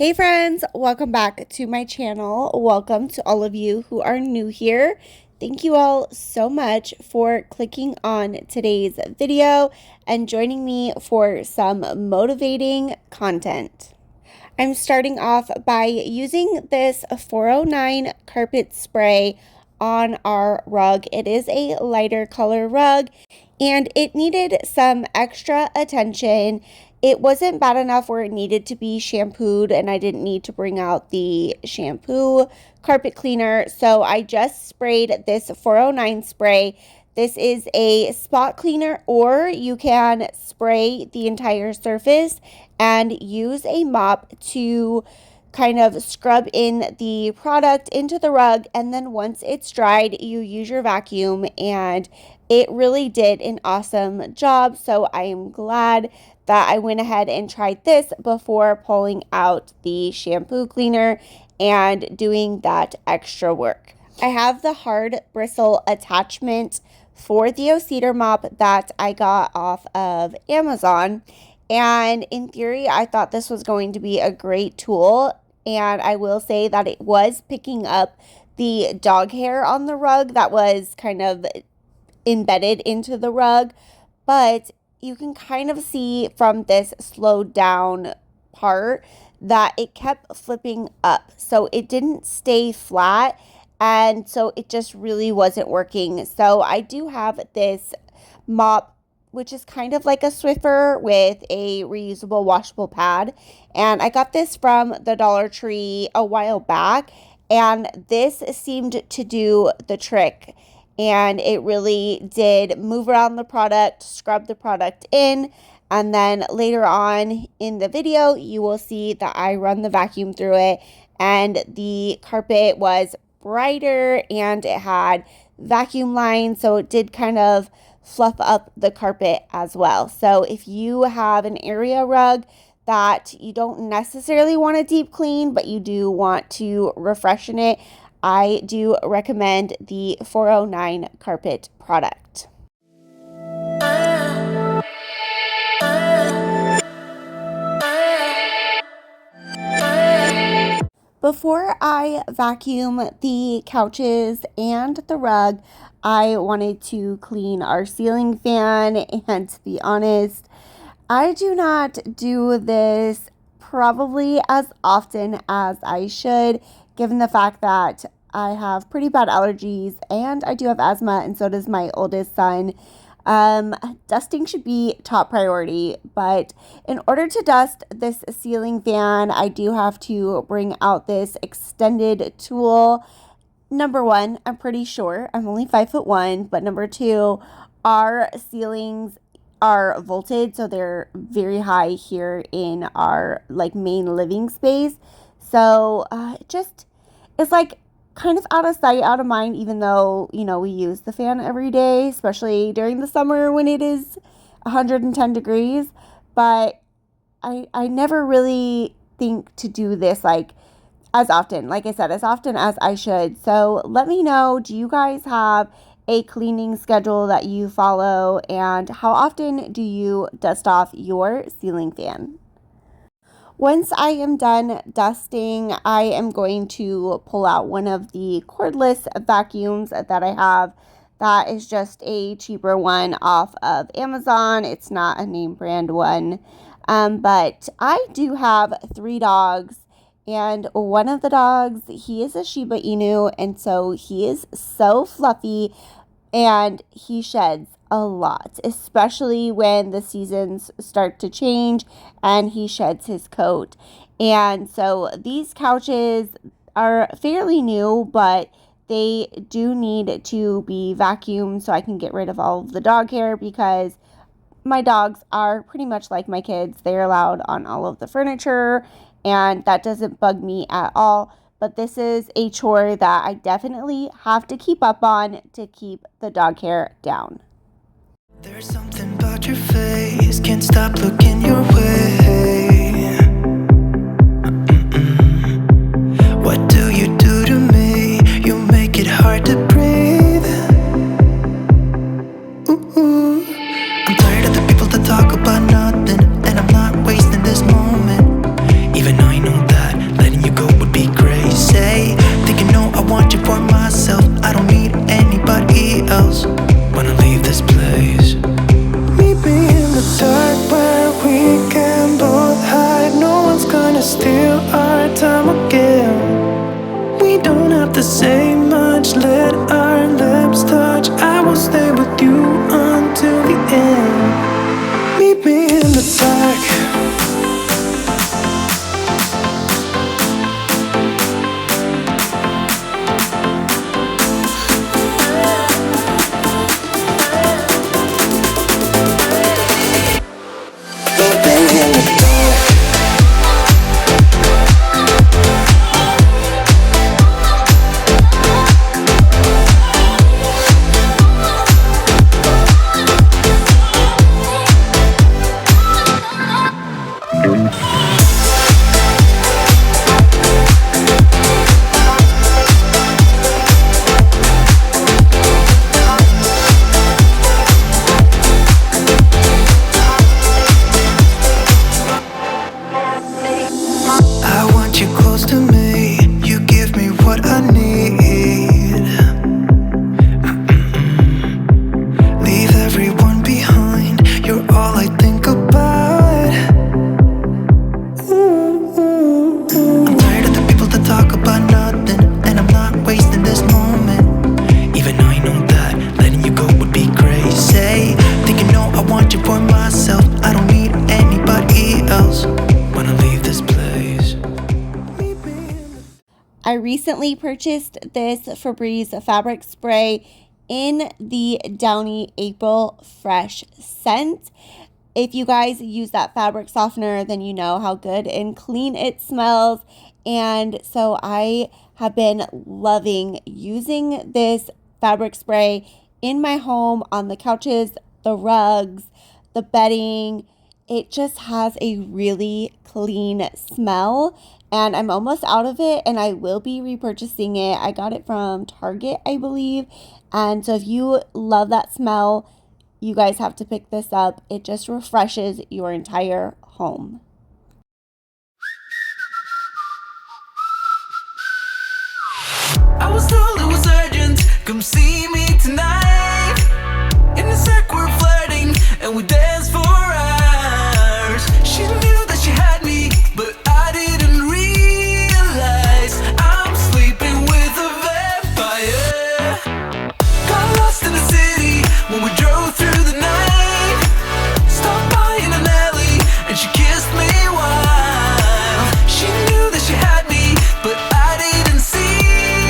Hey friends, welcome back to my channel. Welcome to all of you who are new here. Thank you all so much for clicking on today's video and joining me for some motivating content. I'm starting off by using this 409 carpet spray on our rug. It is a lighter color rug and it needed some extra attention. It wasn't bad enough where it needed to be shampooed and I didn't need to bring out the shampoo carpet cleaner. So I just sprayed this 409 spray. This is a spot cleaner, or you can spray the entire surface and use a mop to kind of scrub in the product into the rug, and then once it's dried, you use your vacuum, and it really did an awesome job. So I am glad that I went ahead and tried this before pulling out the shampoo cleaner and doing that extra work. I have the hard bristle attachment for the cedar mop that I got off of Amazon. And in theory, I thought this was going to be a great tool. And I will say that it was picking up the dog hair on the rug that was kind of embedded into the rug. But you can kind of see from this slowed down part that it kept flipping up. So it didn't stay flat. And so it just really wasn't working. So I do have this mop, which is kind of like a Swiffer with a reusable washable pad. And I got this from the Dollar Tree a while back. And this seemed to do the trick. And it really did move around the product, scrub the product in. And then later on in the video, you will see that I run the vacuum through it. And the carpet was brighter and it had vacuum lines, so it did kind of fluff up the carpet as well. So if you have an area rug that you don't necessarily want to deep clean, but you do want to refreshen it, I do recommend the 409 carpet product. Before I vacuum the couches and the rug, I wanted to clean our ceiling fan, and to be honest, I do not do this probably as often as I should, given the fact that I have pretty bad allergies and I do have asthma, and so does my oldest son. Dusting should be top priority, but in order to dust this ceiling fan, I do have to bring out this extended tool. Number one, I'm pretty sure I'm only 5'1", but number two, our ceilings are vaulted, so they're very high here in our main living space. So it's like kind of out of sight, out of mind, even though, we use the fan every day, especially during the summer when it is 110 degrees. But I never really think to do this as often, like I said, as often as I should. So let me know, do you guys have a cleaning schedule that you follow, and how often do you dust off your ceiling fan? Once I am done dusting, I am going to pull out one of the cordless vacuums that I have. That is just a cheaper one off of Amazon. It's not a name brand one. But I do have 3 dogs, and one of the dogs, he is a Shiba Inu, and so he is so fluffy and he sheds a lot, especially when the seasons start to change and he sheds his coat. And so these couches are fairly new, but they do need to be vacuumed so I can get rid of all of the dog hair, because my dogs are pretty much like my kids. They're allowed on all of the furniture, and that doesn't bug me at all. But this is a chore that I definitely have to keep up on to keep the dog hair down. There's something about your face, can't stop looking your way. What do you do to me? You make it hard to breathe. Ooh. I'm tired of the people that talk about nothing, and I'm not wasting this moment. Even I know that to say much. Let our lips touch. I will stay with you until the end. Meet me in the back. I recently purchased this Febreze fabric spray in the Downy April Fresh scent. If you guys use that fabric softener, then you know how good and clean it smells. And so I have been loving using this fabric spray in my home, on the couches, the rugs, the bedding. It just has a really clean smell, and I'm almost out of it, and I will be repurchasing it. I got it from Target, I believe. And so if you love that smell, you guys have to pick this up. It just refreshes your entire home. I was told it was urgent. Come see me tonight. In the circle we're flirting, and we dance for hours. She knew that she had me, but I didn't realize I'm sleeping with a vampire. Got lost in the city when we drove through the night. Stopped by in an alley, and she kissed me wild. She knew that she had me, but I didn't see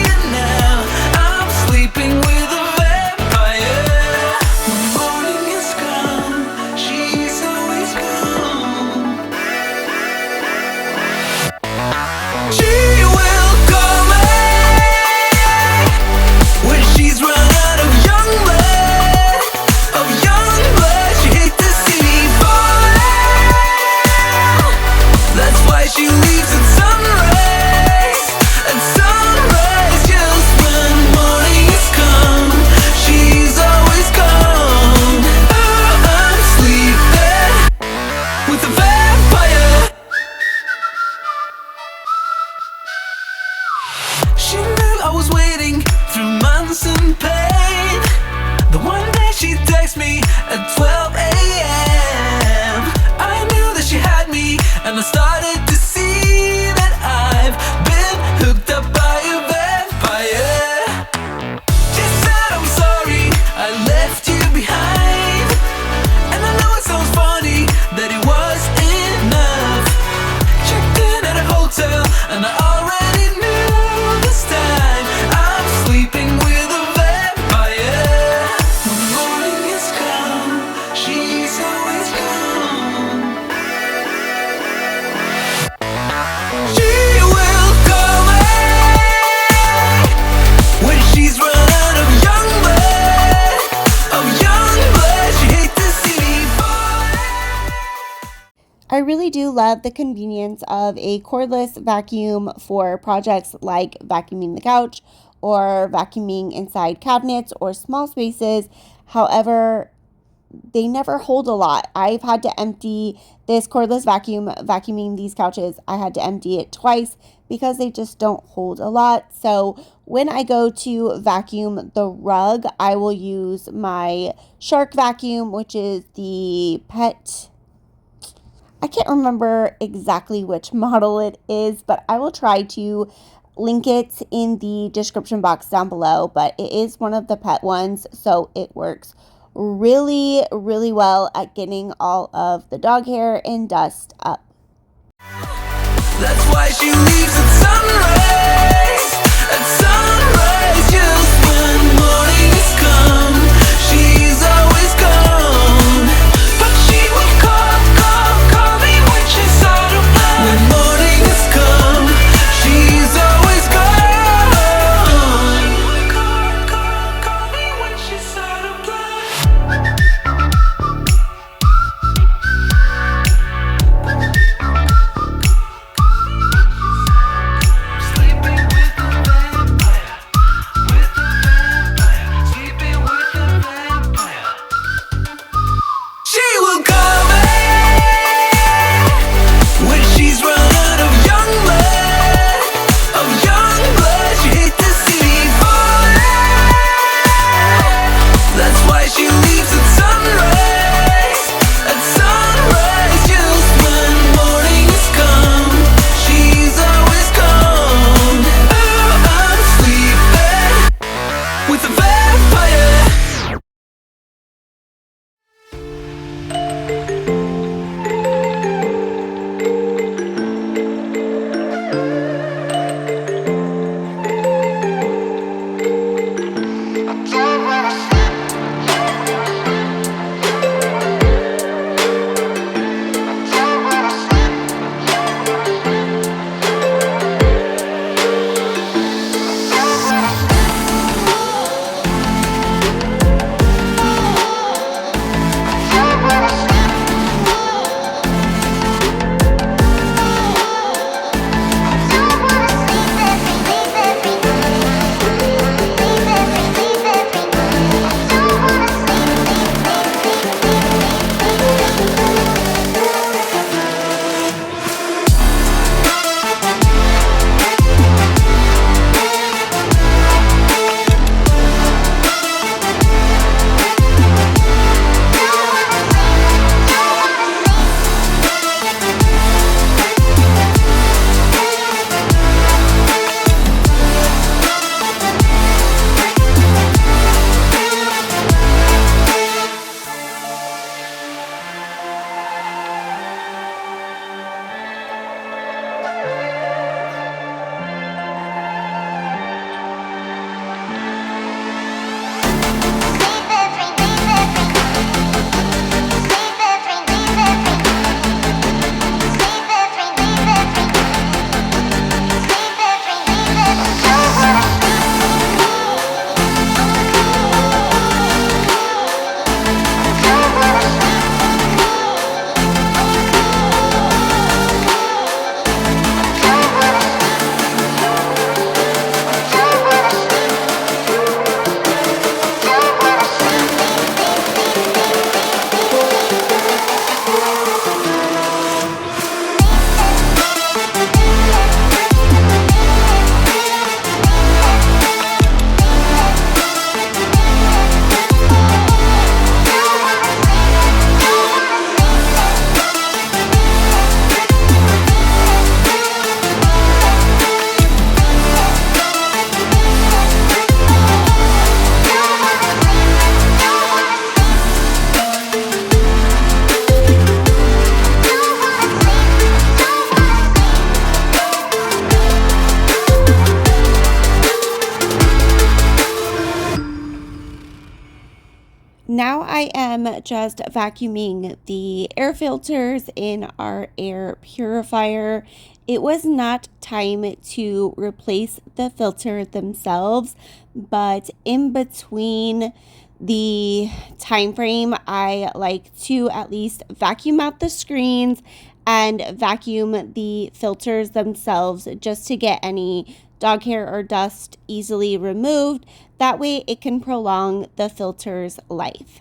it now. I'm sleeping with a vampire. When morning has come, she's always gone. She will call me when she's run out of young blood, of young blood. She hates to see me fall. That's why she leaves at sunrise, at sunrise. Just when morning has come, she's always gone. I'm sleeping with a vampire. She knew I was waiting through months in pain. The one day she texted me at 12 a.m. I knew that she had me, and I started to see that I've been hooked up by a vampire. She said I'm sorry, I left you behind. And I know it sounds funny that it was enough. Checked in at a hotel, and I already knew this time I'm sleeping with a vampire. When morning has come, she's always gone. She will call me when she's run out of young blood, of young blood. She hates to see me fall. I really do love the convenience of a cordless vacuum for projects like vacuuming the couch or vacuuming inside cabinets or small spaces. However, they never hold a lot. I've had to empty this cordless vacuum vacuuming these couches. I had to empty it twice because they just don't hold a lot. So when I go to vacuum the rug, I will use my Shark vacuum, which is the I can't remember exactly which model it is, but I will try to link it in the description box down below, but it is one of the pet ones, so it works really, really well at getting all of the dog hair and dust up. That's why she leaves at sunrise. At sunrise, just when morning has come, she's always gone. But she will call me when she's out of bed. When morning has come, she's always gone. Call me when she's out of bed. Sleeping with the vampire, sleeping with the vampire. She will call me when she's run out of young blood, She hates to see me fall. That's why she leaves at sunrise. At sunrise, just when morning has come, she's always gone. Oh, I'm sleeping with a vampire. Now I am just vacuuming the air filters in our air purifier. It was not time to replace the filter themselves, but in between the time frame, I like to at least vacuum out the screens and vacuum the filters themselves just to get any dog hair or dust easily removed. That way it can prolong the filter's life.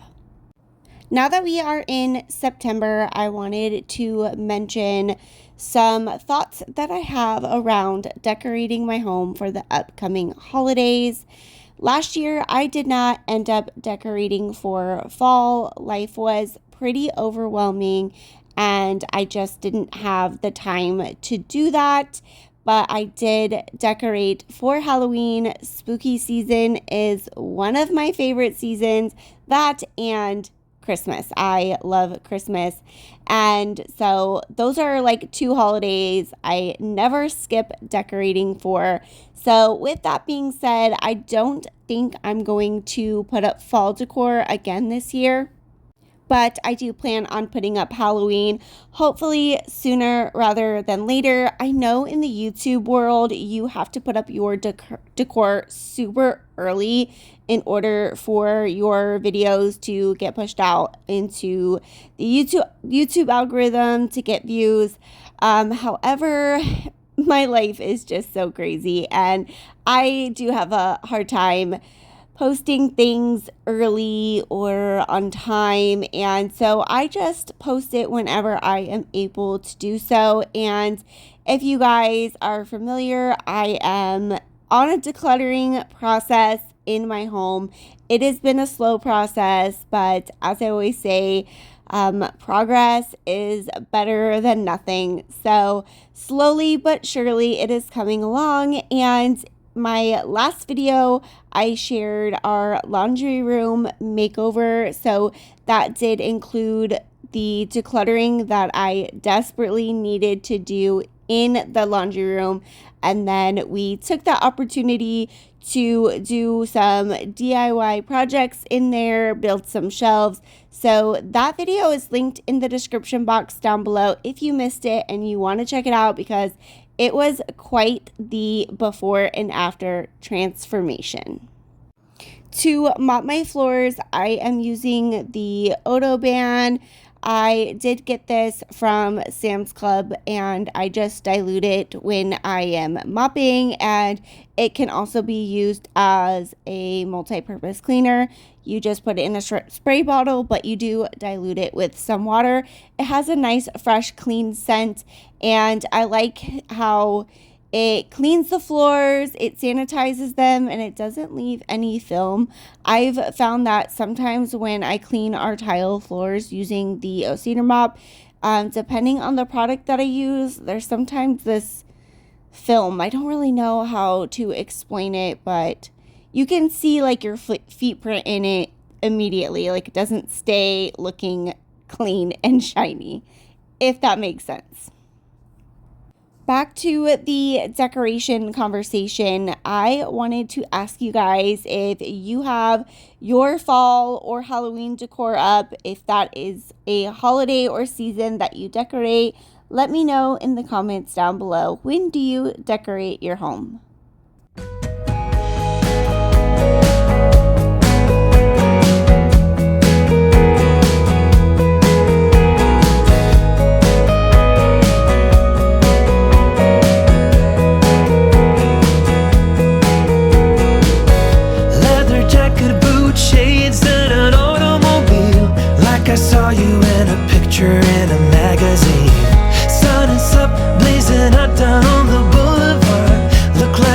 Now that we are in September, I wanted to mention some thoughts that I have around decorating my home for the upcoming holidays. Last year, I did not end up decorating for fall. Life was pretty overwhelming and I just didn't have the time to do that. but I did decorate for Halloween. Spooky season is one of my favorite seasons, that and Christmas. I love Christmas. And so those are like two holidays I never skip decorating for. So with that being said, I don't think I'm going to put up fall decor again this year, but I do plan on putting up Halloween, hopefully sooner rather than later. I know in the YouTube world, you have to put up your decor super early in order for your videos to get pushed out into the YouTube algorithm to get views. However, my life is just so crazy, and I do have a hard time posting things early or on time, and so I just post it whenever I am able to do so. And if you guys are familiar, I am on a decluttering process in my home. It has been a slow process, but as I always say, progress is better than nothing. So slowly but surely it is coming along. And my last video, I shared our laundry room makeover. So that did include the decluttering that I desperately needed to do in the laundry room. And then we took that opportunity to do some DIY projects in there, build some shelves. So that video is linked in the description box down below if you missed it and you want to check it out, because it was quite the before and after transformation. To mop my floors, I am using the Odo Ban. I did get this from Sam's Club, and I just dilute it when I am mopping, and it can also be used as a multi-purpose cleaner. You just put it in a spray bottle, but you do dilute it with some water. It has a nice, fresh, clean scent, and I like how it cleans the floors, it sanitizes them, and it doesn't leave any film. I've found that sometimes when I clean our tile floors using the cedar mop, depending on the product that I use, there's sometimes this film. I don't really know how to explain it, but you can see like your feet print in it immediately. Like it doesn't stay looking clean and shiny, if that makes sense. Back to the decoration conversation, I wanted to ask you guys if you have your fall or Halloween decor up, if that is a holiday or season that you decorate. Let me know in the comments down below. When do you decorate your home? I saw you in a picture in a magazine. Sun is up, blazing hot down on the boulevard. Look like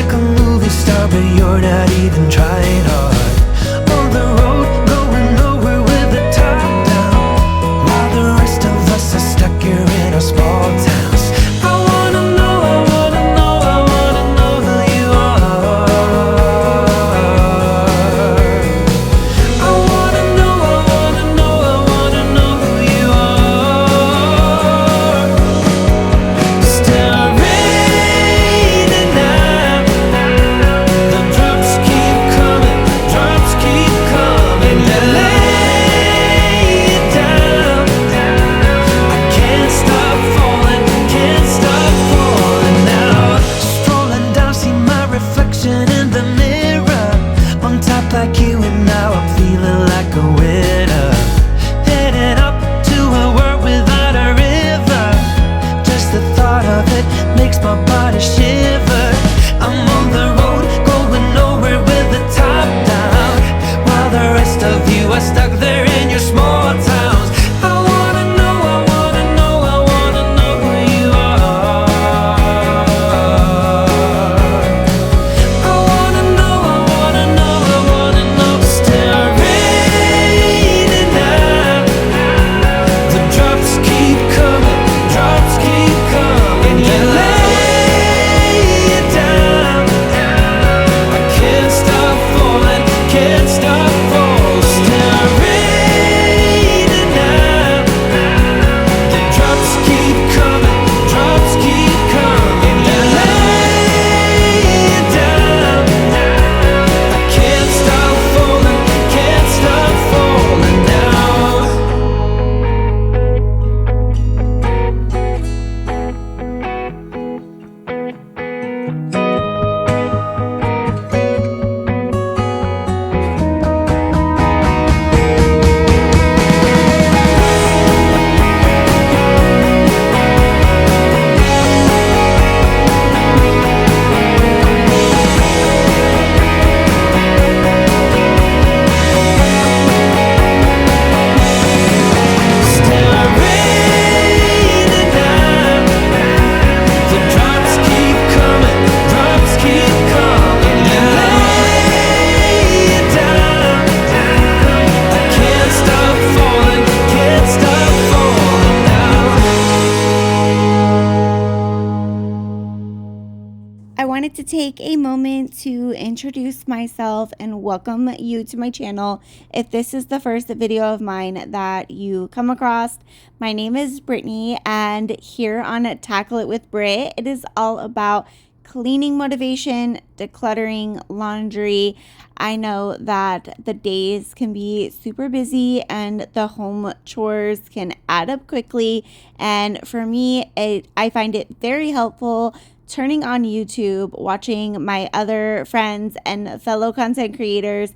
I wanted to take a moment to introduce myself and welcome you to my channel. If this is the first video of mine that you come across, my name is Brittany, and here on Tackle It with Britt, it is all about cleaning motivation, decluttering, laundry. I know that the days can be super busy and the home chores can add up quickly. And for me, I find it very helpful turning on YouTube, watching my other friends and fellow content creators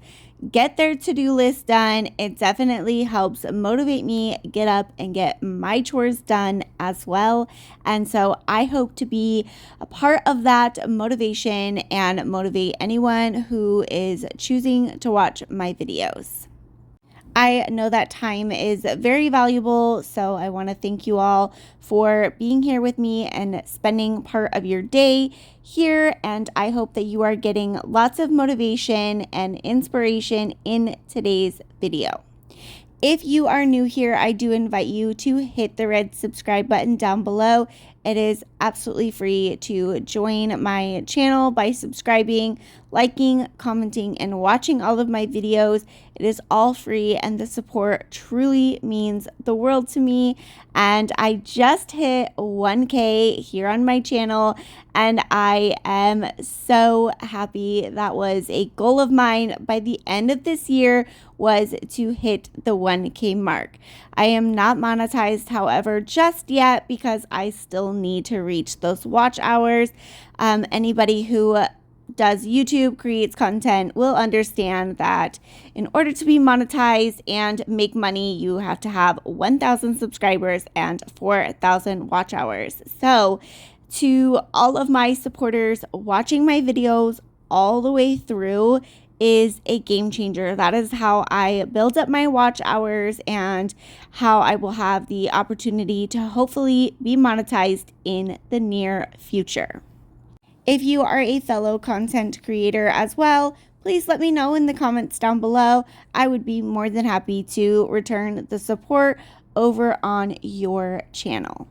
get their to-do list done. It definitely helps motivate me get up and get my chores done as well. And so I hope to be a part of that motivation and motivate anyone who is choosing to watch my videos. I know that time is very valuable, so I want to thank you all for being here with me and spending part of your day here, and I hope that you are getting lots of motivation and inspiration in today's video. If you are new here, I do invite you to hit the red subscribe button down below. It is absolutely free to join my channel by subscribing, liking, commenting, and watching all of my videos. It is all free, and the support truly means the world to me. And I just hit 1K here on my channel, and I am so happy. That was a goal of mine by the end of this year, was to hit the 1K mark. I am not monetized, however, just yet, because I still need to reach those watch hours. Anybody who does YouTube, creates content, will understand that in order to be monetized and make money, you have to have 1,000 subscribers and 4,000 watch hours. So to all of my supporters watching my videos all the way through is a game changer. That is how I build up my watch hours and how I will have the opportunity to hopefully be monetized in the near future. If you are a fellow content creator as well, please let me know in the comments down below. I would be more than happy to return the support over on your channel.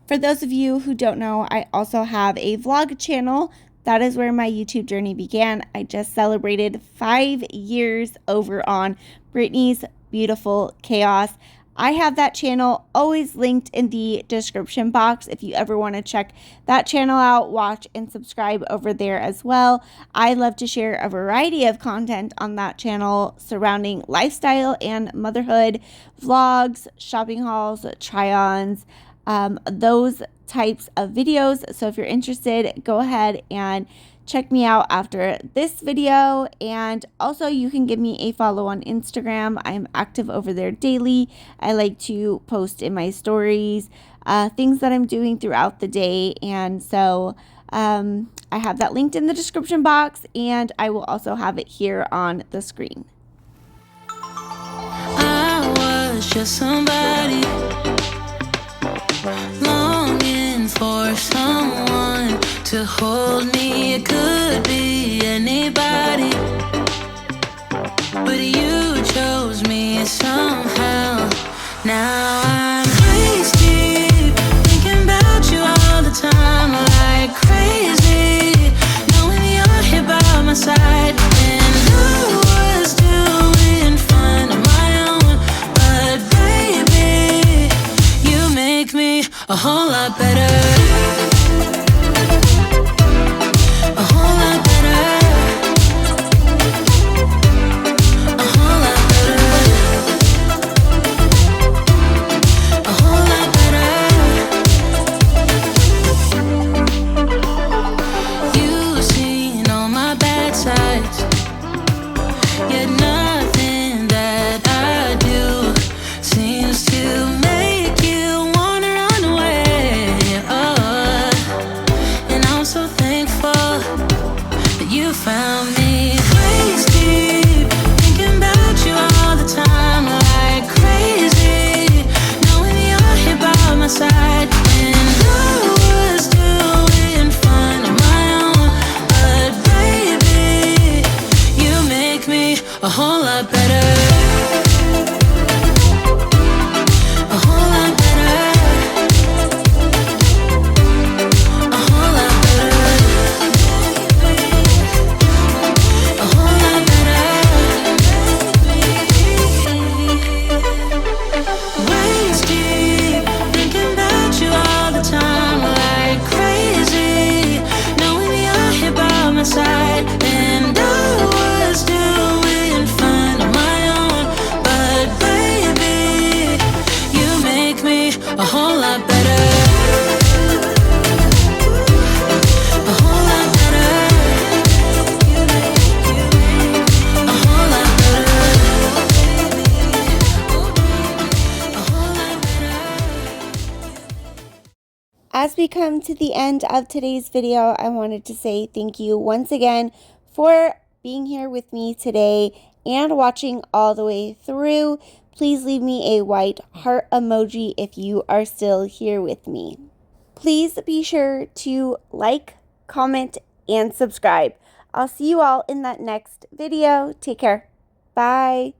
For those of you who don't know, I also have a vlog channel. That is where my YouTube journey began. I just celebrated 5 years over on Brittany's Beautiful Chaos. I have that channel always linked in the description box if you ever want to check that channel out, watch and subscribe over there as well. I love to share a variety of content on that channel surrounding lifestyle and motherhood, vlogs, shopping hauls, try-ons, those types of videos. So if you're interested, go ahead and check me out after this video. And also you can give me a follow on Instagram. I'm active over there daily. I like to post in my stories things that I'm doing throughout the day. And so I have that linked in the description box, and I will also have it here on the screen. I was just somebody longing for someone to hold me. It could be anybody, but you chose me somehow. Now I'm waist deep, thinking about you all the time, like crazy, knowing you're here by my side. And I was doing fine on my own, but baby, you make me a whole lot better. A whole lot better. A whole lot better. A whole lot better. we come to the end of today's video, I wanted to say thank you once again for being here with me today and watching all the way through. Please leave me a white heart emoji if you are still here with me. Please be sure to like, comment, and subscribe. I'll see you all in that next video. Take care. Bye.